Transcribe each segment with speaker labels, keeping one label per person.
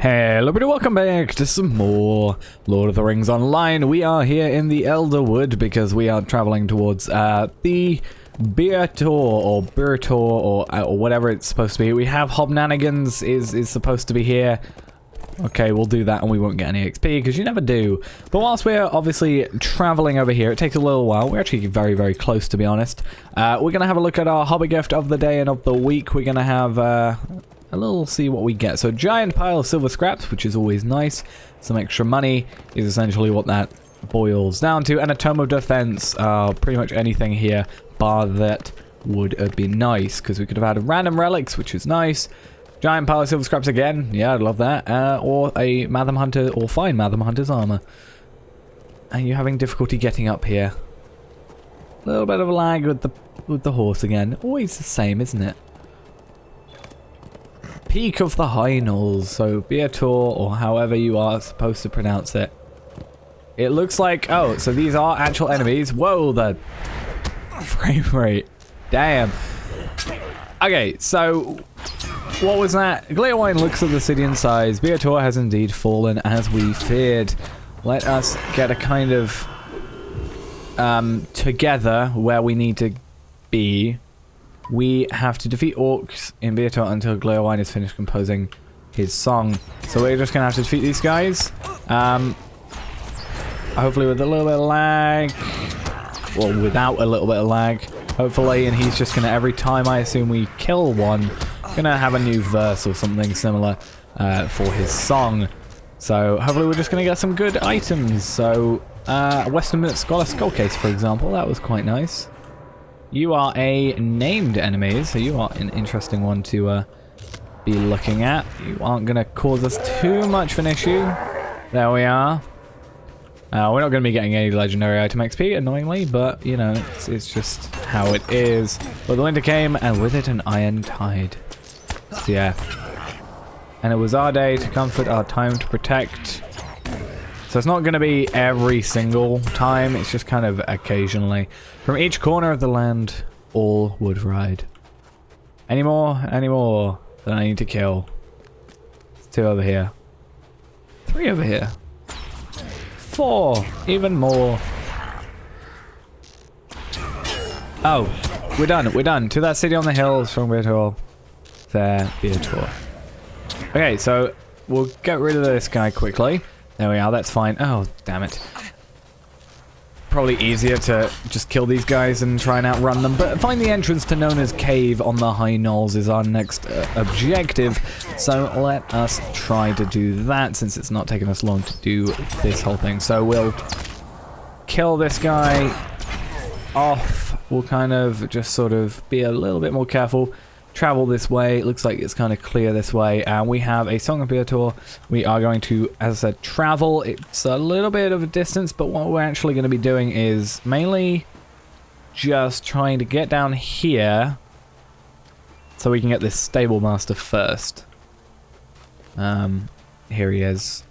Speaker 1: Hello everybody, welcome back to some more Lord of the Rings Online. We are here in the Elderwood because we are traveling towards the Byre Tor or whatever it's supposed to be. We have Hobnanigans is supposed to be here. Okay, we'll do that and we won't get any XP because you never do. But whilst we're obviously traveling over here, it takes a little while. We're actually very, very close, to be honest. We're going to have a look at our hobby gift of the day and of the week. We're going to have a little see what we get. So a giant pile of silver scraps, which is always nice. Some extra money is essentially what that boils down to. And a tome of defense. Pretty much anything here, bar that would have been nice because we could have had random relics, which is nice. Giant pile of silver scraps again. Yeah, I'd love that. Or a Matham Hunter, or fine Matham Hunter's armor. And you're having difficulty getting up here. A little bit of a lag with the horse again. Always the same, isn't it? Peak of the High Knolls. So Byre Tor, or however you are supposed to pronounce it. It looks like, oh, so these are actual enemies. Whoa, the frame rate. Damn. Okay, so what was that? Gléowine looks at the city in size. Byre Tor has indeed fallen as we feared. Let us get a kind of together where we need to be. We have to defeat orcs in Byre Tor until Gléowine is finished composing his song. So we're just gonna have to defeat these guys. Hopefully with a little bit of lag. Well, without a little bit of lag. Hopefully, and he's just gonna, every time I assume we kill one, gonna have a new verse or something similar for his song. So hopefully we're just gonna get some good items. So Western Scholar Skull Case, for example, that was quite nice. You are a named enemy, so you are an interesting one to be looking at. You aren't gonna cause us too much of an issue. There we are. We're not going to be getting any legendary item XP, annoyingly, but, you know, it's just how it is. But the winter came, and with it an iron tide. So, yeah. And it was our day to comfort, our time to protect. So it's not going to be every single time, it's just kind of occasionally. From each corner of the land, all would ride. Any more that I need to kill? There's 2 over here. 3 over here. 4, even more. Oh, we're done. To that city on the hills from Byre Tor. There, Byre Tor. Okay, so we'll get rid of this guy quickly. There we are, that's fine. Oh, damn it. Probably easier to just kill these guys and try and outrun them, but find the entrance to Nona's cave on the High Knolls is our next objective, so let us try to do that since it's not taking us long to do this whole thing. So we'll kill this guy off, we'll kind of just sort of be a little bit more careful, travel this way. It looks like it's kind of clear this way, and we have a Song of Byre Tor. We are going to, as I said, travel. It's a little bit of a distance, but what we're actually going to be doing is mainly just trying to get down here so we can get this stable master first. Here he is.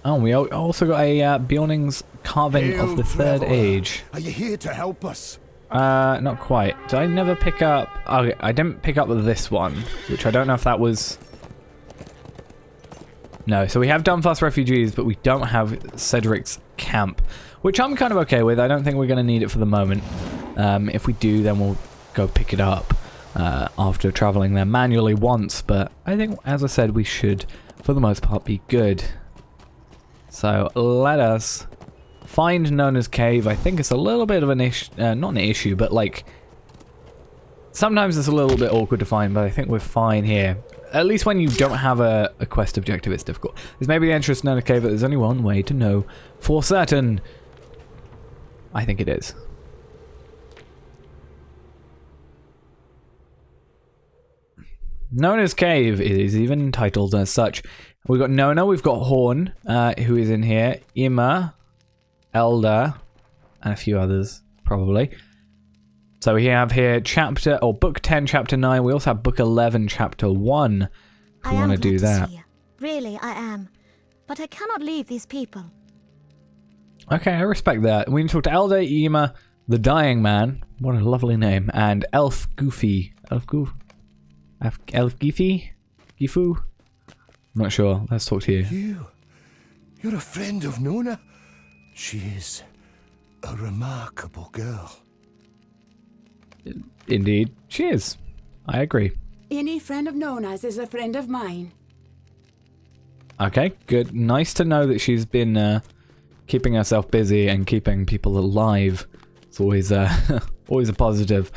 Speaker 1: Oh, we also got a Bjorning's Carving of the Third Age.
Speaker 2: Are you here to help us?
Speaker 1: Not quite. Did I never pick up... Okay, I didn't pick up this one, which I don't know if that was... No, so we have Dunfast Refugees, but we don't have Cedric's Camp, which I'm kind of okay with. I don't think we're going to need it for the moment. If we do, then we'll go pick it up after traveling there manually once, but I think, as I said, we should, for the most part, be good. So, let us... find Nona's cave. I think it's a little bit of an issue, not an issue, but like sometimes it's a little bit awkward to find, but I think we're fine here. At least when you don't have a quest objective, it's difficult. There's maybe the entrance to Nona's cave, but there's only one way to know for certain. I think it is. Nona's cave is even titled as such. We've got Nona, we've got Horn, who is in here, Ima, Elder, and a few others, probably. So we have here chapter, or book 10, chapter 9. We also have book 11, chapter 1. If we want to do that.
Speaker 3: Really, I am. But I cannot leave these people.
Speaker 1: Okay, I respect that. We need to talk to Elder, Ima, the Dying Man. What a lovely name. And Elf Goofy. Elf Goofy? Gifu? I'm not sure. Let's talk to you.
Speaker 2: You're a friend of Nona. She is a remarkable girl.
Speaker 1: Indeed, she is. I agree.
Speaker 4: Any friend of Nona's is a friend of mine.
Speaker 1: Okay, good. Nice to know that she's been keeping herself busy and keeping people alive. It's always always a positive.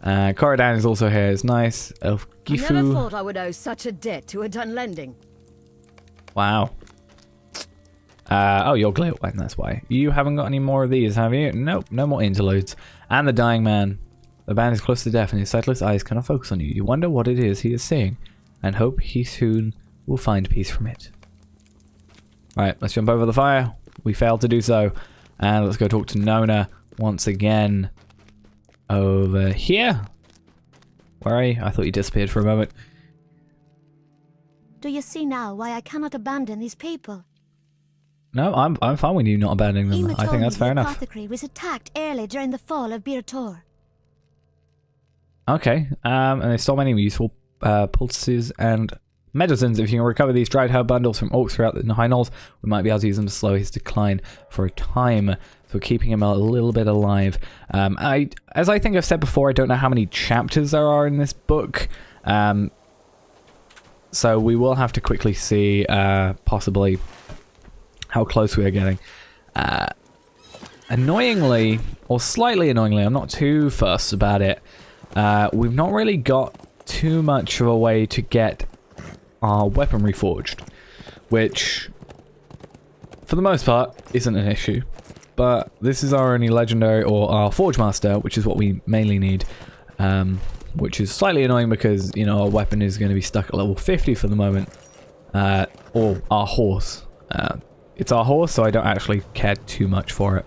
Speaker 1: Corridan is also here. It's nice. Elf Gifu.
Speaker 5: I never thought I would owe such a debt to a Dunlending.
Speaker 1: Wow. Oh, you're Gléowine, that's why. You haven't got any more of these, have you? Nope, no more interludes. And the dying man. The man is close to death and his sightless eyes cannot focus on you. You wonder what it is he is seeing and hope he soon will find peace from it. Alright, let's jump over the fire. We failed to do so. And let's go talk to Nona once again. Over here. Where are you? I thought you disappeared for a moment.
Speaker 3: Do you see now why I cannot abandon these people?
Speaker 1: No, I'm fine with you not abandoning them.
Speaker 3: Ema
Speaker 1: I
Speaker 3: told
Speaker 1: think
Speaker 3: me
Speaker 1: that's fair
Speaker 3: the
Speaker 1: enough.
Speaker 3: apothecary was attacked early during the fall of Byre Tor.
Speaker 1: Okay, and there's so many useful pulses and medicines. If you can recover these dried herb bundles from orcs throughout the High Knolls, we might be able to use them to slow his decline for a time. So keeping him a little bit alive. As I think I've said before, I don't know how many chapters there are in this book. So we will have to quickly see possibly how close we are getting. Annoyingly, or slightly annoyingly, I'm not too fussed about it. We've not really got too much of a way to get our weaponry forged, which, for the most part, isn't an issue. But this is our only legendary, or our Forge Master, which is what we mainly need. Which is slightly annoying because, you know, our weapon is going to be stuck at level 50 for the moment. Or our horse. It's our horse, so I don't actually care too much for it.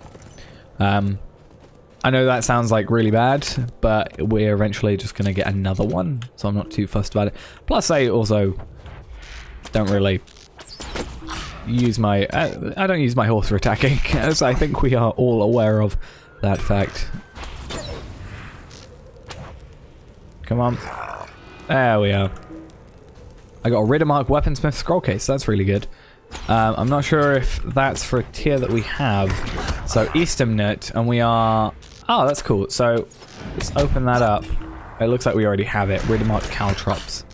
Speaker 1: I know that sounds like really bad, but we're eventually just going to get another one, so I'm not too fussed about it. Plus, I also don't really use my... I don't use my horse for attacking, as I think we are all aware of that fact. Come on. There we are. I got a Riddermark Weaponsmith scroll case, that's really good. I'm not sure if that's for a tier that we have. So Eastamnut, and we are... Oh, that's cool. So let's open that up. It looks like we already have it. Riddermark Caltrops.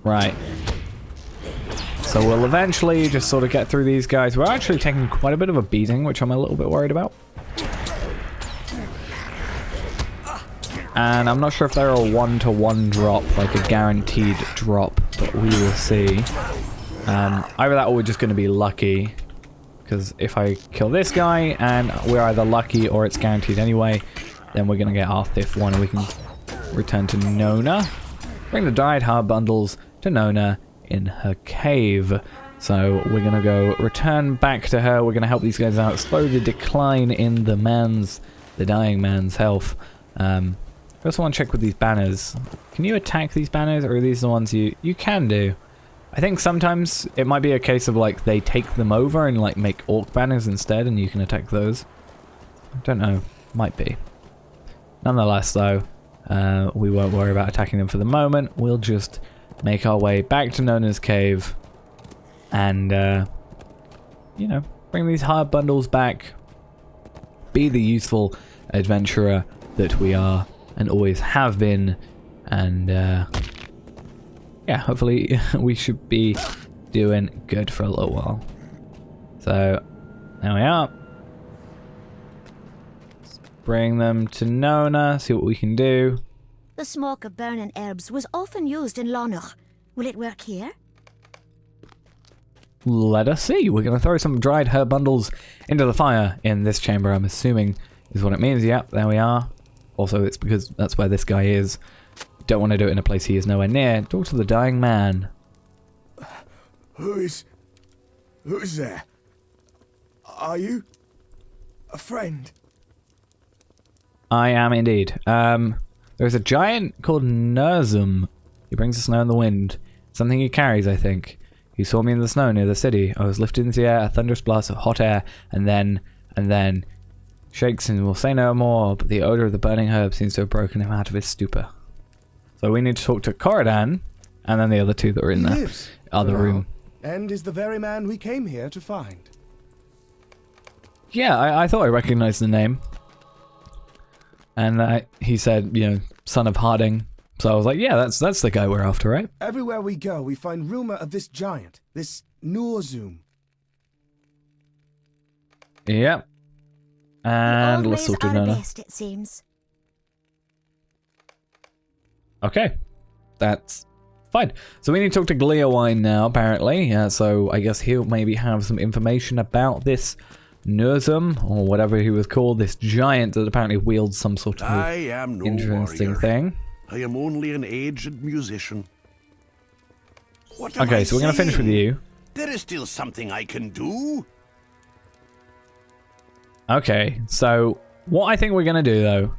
Speaker 1: Right. So we'll eventually just sort of get through these guys. We're actually taking quite a bit of a beating, which I'm a little bit worried about. And I'm not sure if they're a one-to-one drop, like a guaranteed drop, but we will see. Either that or we're just going to be lucky. Because if I kill this guy and we're either lucky or it's guaranteed anyway, then we're going to get our 5th one and we can return to Nona. Bring the dried herb bundles to Nona in her cave. So we're going to go return back to her. We're going to help these guys out, slow the decline in the dying man's health. I also want to check with these banners. Can you attack these banners, or are these the ones you can do? I think sometimes it might be a case of like they take them over and like make orc banners instead and you can attack those. I don't know. Might be. Nonetheless though, we won't worry about attacking them for the moment. We'll just make our way back to Nona's cave and, you know, bring these herb bundles back. Be the useful adventurer that we are and always have been, and yeah, hopefully we should be doing good for a little while. So there we are. Let's bring them to Nona, see what we can do.
Speaker 3: The smoke of burning herbs was often used in LOTRO. Will it work here?
Speaker 1: Let us see. We're going to throw some dried herb bundles into the fire in this chamber, I'm assuming is what it means. Yep, there we are. Also, it's because that's where this guy is. Don't want to do it in a place he is nowhere near. Talk to the dying man.
Speaker 2: Who's there? Are you a friend?
Speaker 1: I am indeed. There's a giant called Nerzum. He brings the snow and the wind. Something he carries, I think. He saw me in the snow near the city. I was lifted into the air, a thunderous blast of hot air, and then... Shakes and will say no more, but the odor of the burning herb seems to have broken him out of his stupor. So we need to talk to Corridan, and then the other two that are in
Speaker 2: He
Speaker 1: the
Speaker 2: lives,
Speaker 1: other
Speaker 2: for now,
Speaker 1: room.
Speaker 2: and is the very man we came here to find.
Speaker 1: Yeah, I thought I recognized the name. And he said, you know, son of Harding. So I was like, yeah, that's the guy we're after, right?
Speaker 2: Everywhere we go, we find rumor of this giant, this Norzum.
Speaker 1: Yep. And
Speaker 3: the old
Speaker 1: let's
Speaker 3: ways
Speaker 1: talk to
Speaker 3: are
Speaker 1: Nona.
Speaker 3: best, it seems.
Speaker 1: Okay. That's fine. So we need to talk to Gléowine now, apparently. So I guess he'll maybe have some information about this Norzum, or whatever he was called, this giant that apparently wields some sort of
Speaker 6: I am no
Speaker 1: interesting
Speaker 6: warrior.
Speaker 1: thing.
Speaker 6: I am only an aged musician. What am
Speaker 1: Okay,
Speaker 6: I
Speaker 1: so we're going to finish with
Speaker 6: saying?
Speaker 1: you.
Speaker 6: There is still something I can do.
Speaker 1: Okay, so what I think we're going to do, though,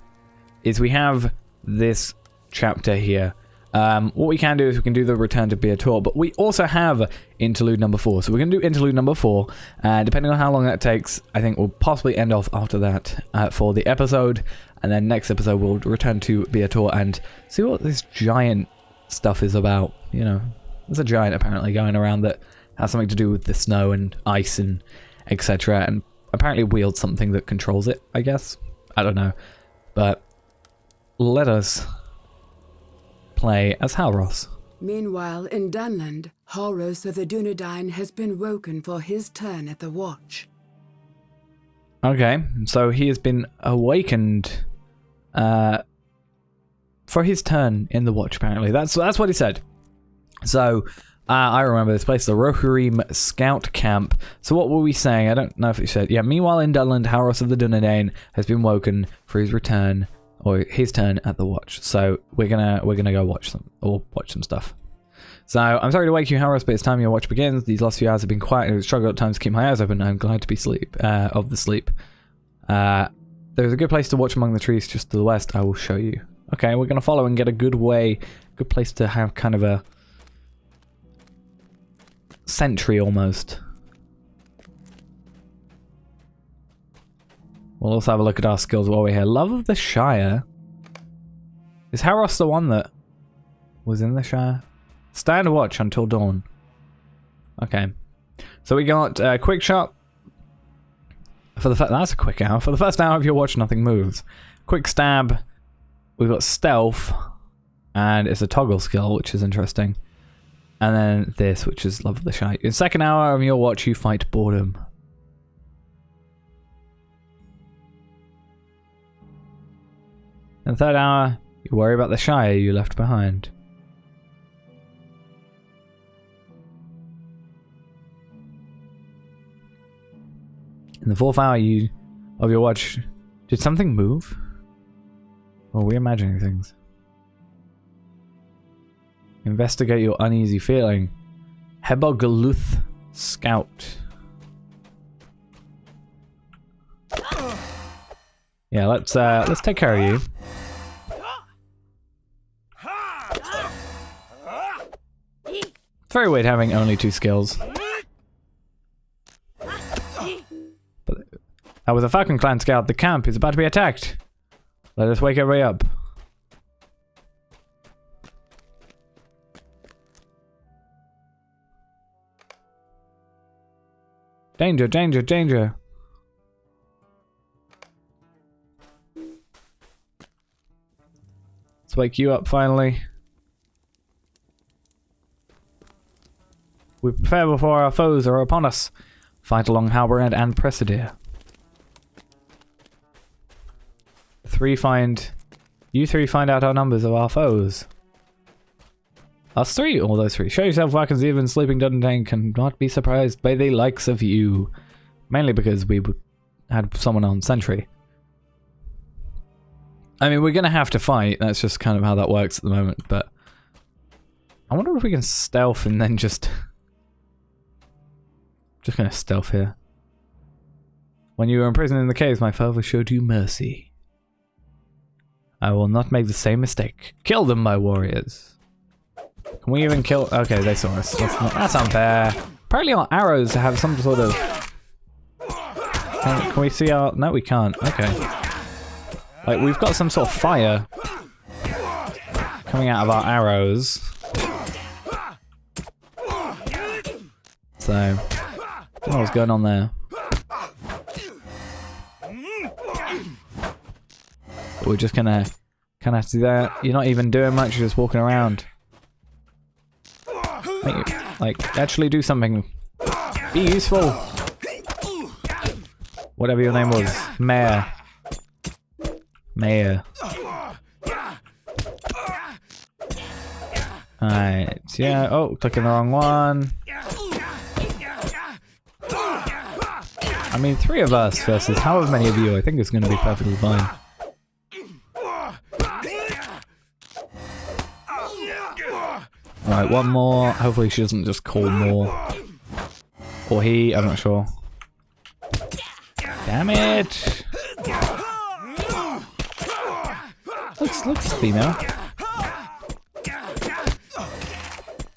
Speaker 1: is we have this chapter here. What we can do is we can do the Return to Byre Tor, but we also have interlude number 4. So we're going to do interlude number 4, and depending on how long that takes, I think we'll possibly end off after that for the episode, and then next episode we'll return to Byre Tor and see what this giant stuff is about. You know, there's a giant apparently going around that has something to do with the snow and ice and etc. and apparently wields something that controls it, I guess. I don't know. But let us play as Halros.
Speaker 4: Meanwhile, in Dunland, Halros of the Dunedain has been woken for his turn at the watch.
Speaker 1: Okay, so he has been awakened for his turn in the watch, apparently. That's what he said. So, I remember this place, the Rohirrim Scout Camp. So what were we saying? I don't know if he said. Yeah, meanwhile in Dunland, Halros of the Dunedain has been woken for his return, or his turn at the watch. So we're gonna go watch some stuff. So I'm sorry to wake you, Halros, but it's time your watch begins. These last few hours have been quiet and I've struggled at times to keep my eyes open. I'm glad to be sleep. There's a good place to watch among the trees just to the west. I will show you. Okay, we're gonna follow and get a good place to have kind of a sentry almost. We'll also have a look at our skills while we're here. Love of the Shire. Is Halros the one that was in the Shire? Stand watch until dawn. Okay. So we got quick shot. That's a quick hour. For the first hour of your watch, nothing moves. Quick stab. We've got stealth. And it's a toggle skill, which is interesting. And then this, which is Love of the Shire. In second hour of your watch, you fight boredom. In the third hour, you worry about the Shire you left behind. In the fourth hour of your watch, did something move? Or are we imagining things? Investigate your uneasy feeling. Hebogluth Scout. Yeah, let's take care of you. It's very weird having only 2 skills. But that was a Falcon Clan scout. The camp is about to be attacked. Let us wake everybody up. Danger, danger, danger. Let's wake you up finally. We prepare before our foes are upon us. Fight along Halbrand and Presidir. You three find out our numbers of our foes. Us 3, all those 3. Show yourself, Wackens, even sleeping Dunedain cannot be surprised by the likes of you. Mainly because we had someone on sentry. I mean, we're gonna have to fight. That's just kind of how that works at the moment, but I wonder if we can stealth and then just gonna stealth here. When you were imprisoned in the caves, my father showed you mercy. I will not make the same mistake. Kill them, my warriors. Can we even kill? Okay, they saw us. That's unfair. Apparently our arrows have some sort of... Can we see our... No, we can't. Okay. Like, we've got some sort of fire coming out of our arrows. So, I don't know what's going on there. But we're just gonna kind of have to do that. You're not even doing much, you're just walking around. Like, actually do something. Be useful. Whatever your name was. Mayor. Alright, yeah, oh, clicking the wrong one. I mean, 3 of us versus however many of you, I think it's going to be perfectly fine. Alright, one more. Hopefully she doesn't just call more. Or he, I'm not sure. Damn it! Looks female.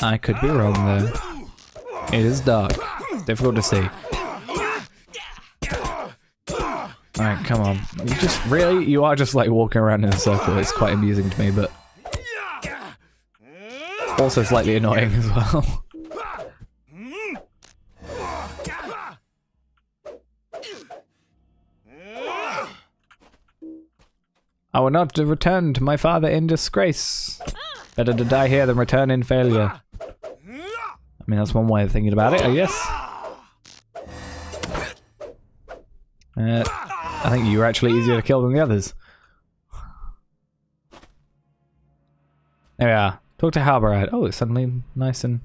Speaker 1: I could be wrong though. It is dark. It's difficult to see. Alright, come on. You are just like walking around in a circle. It's quite amusing to me, but also slightly annoying as well. I will not return to my father in disgrace. Better to die here than return in failure. I mean, that's one way of thinking about it, I guess. I think you were actually easier to kill than the others. There we are. Talk to Halberad. Oh, it's suddenly nice and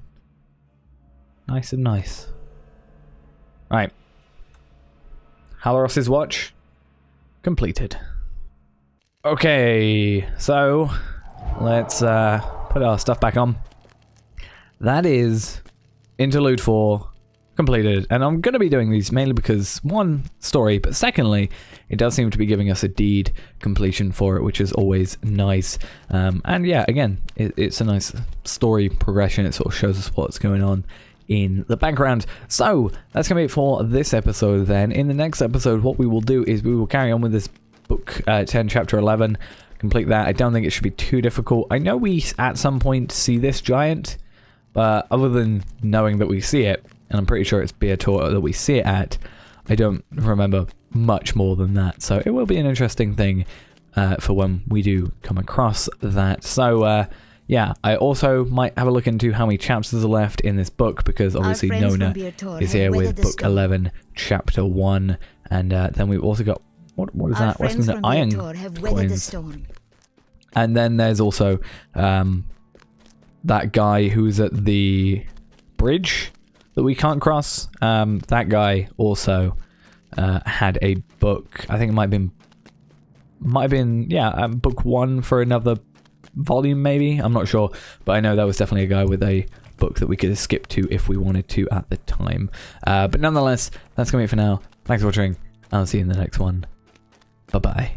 Speaker 1: nice. Right. Halros's watch completed. Okay, so let's put our stuff back on. That is Interlude 4 completed, and I'm going to be doing these mainly because, one, story, but secondly, it does seem to be giving us a deed completion for it, which is always nice. And yeah, again, it's a nice story progression. It sort of shows us what's going on in the background. So that's going to be it for this episode then. In the next episode, what we will do is we will carry on with this book 10, chapter 11, complete that. I don't think it should be too difficult. I know we at some point see this giant, but other than knowing that we see it, and I'm pretty sure it's Byre Tor that we see it at, I don't remember much more than that. So it will be an interesting thing for when we do come across that. So yeah, I also might have a look into how many chapters are left in this book, because obviously Nona is here with book 11, chapter 1, and then we've also got what is that? What's in the iron coins? And then there's also that guy who's at the bridge that we can't cross. That guy also had a book. I think it might have been yeah, book 1 for another volume maybe. I'm not sure, but I know that was definitely a guy with a book that we could skip to if we wanted to at the time. But nonetheless, that's gonna be it for now. Thanks for watching. I'll see you in the next one. Bye-bye.